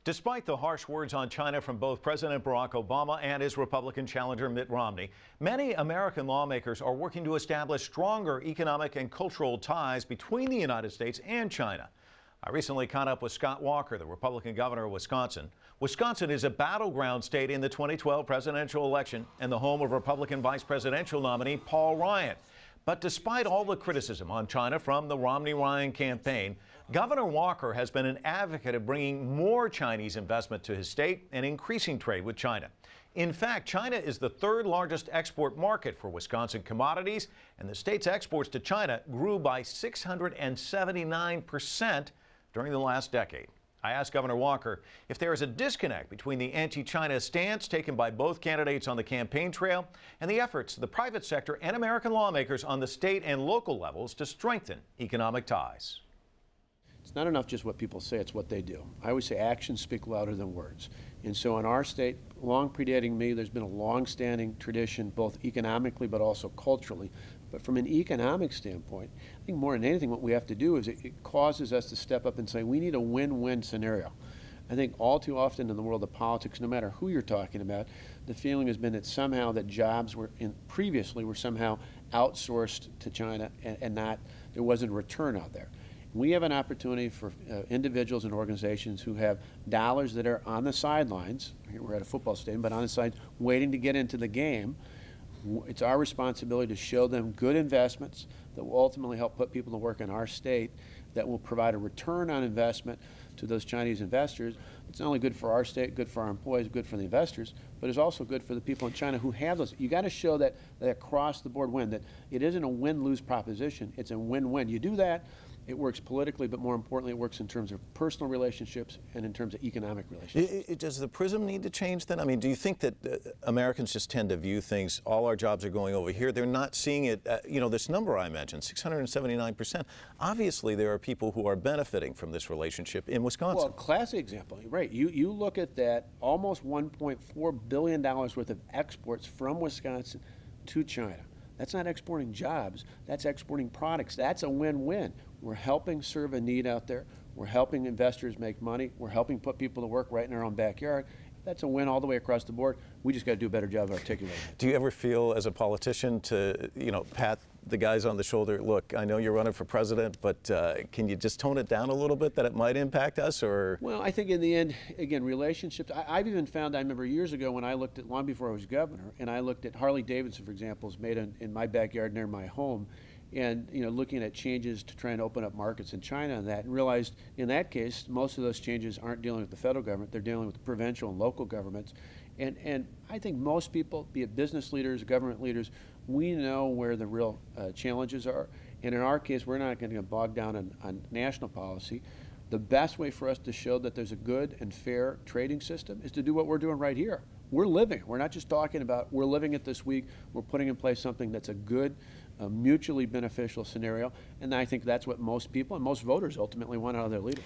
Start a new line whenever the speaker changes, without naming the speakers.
Despite the harsh words on China from both President Barack Obama and his Republican challenger Mitt Romney, many American lawmakers are working to establish stronger economic and cultural ties between the United States and China. I recently caught up with Scott Walker, the Republican governor of Wisconsin. Wisconsin is a battleground state in the 2012 presidential election and the home of Republican vice presidential nominee Paul Ryan. But despite all the criticism on China from the Romney-Ryan campaign, Governor Walker has been an advocate of bringing more Chinese investment to his state and increasing trade with China. In fact, China is the third largest export market for Wisconsin commodities, and the state's exports to China grew by 679% during the last decade. I asked Governor Walker if there is a disconnect between the anti-China stance taken by both candidates on the campaign trail and the efforts of the private sector and American lawmakers on the state and local levels to strengthen economic ties.
It's not enough just what people say, it's what they do. I always say actions speak louder than words. And so in our state, long predating me, there's been a long-standing tradition, both economically but also culturally. But from an economic standpoint, I think more than anything what we have to do is it causes us to step up and say we need a win-win scenario. I think all too often in the world of politics, no matter who you're talking about, the feeling has been that somehow that jobs previously were somehow outsourced to China and not, there wasn't a return out there. We have an opportunity for individuals and organizations who have dollars that are on the sidelines. Here we're at a football stadium, but on the side, waiting to get into the game. It's our responsibility to show them good investments that will ultimately help put people to work in our state, that will provide a return on investment to those Chinese investors. It's not only good for our state, good for our employees, good for the investors, but it's also good for the people in China who have those. You got to show that across the board win, that it isn't a win-lose proposition, it's a win-win. You do that, it works politically, but more importantly, it works in terms of personal relationships and in terms of economic relationships.
Does the prism need to change then? I mean, do you think that Americans just tend to view things, all our jobs are going over here? They're not seeing it, you know, this number I mentioned, 679%. Obviously, there are people who are benefiting from this relationship in Wisconsin.
Well, classic example, right. You look at that, almost $1.4 billion worth of exports from Wisconsin to China. That's not exporting jobs, that's exporting products. That's a win-win. We're helping serve a need out there. We're helping investors make money. We're helping put people to work right in our own backyard. That's a win all the way across the board. We just got to do a better job of articulating it.
Do you ever feel as a politician to, you know, pat the guys on the shoulder, look, I know you're running for president, but can you just tone it down a little bit that it might impact us? Or?
Well, I think in the end, again, relationships, I've even found, I remember years ago when I looked at, long before I was governor, and I looked at Harley Davidson, for example, is made in my backyard near my home, and you know, looking at changes to try and open up markets in China and that, and realized in that case, most of those changes aren't dealing with the federal government, they're dealing with the provincial and local governments. And I think most people, be it business leaders, government leaders, we know where the real challenges are. And in our case, we're not going to get bogged down on national policy. The best way for us to show that there's a good and fair trading system is to do what we're doing right here. We're living. We're not just talking about, we're living it this week. We're putting in place something that's a good, mutually beneficial scenario. And I think that's what most people and most voters ultimately want out of their leaders.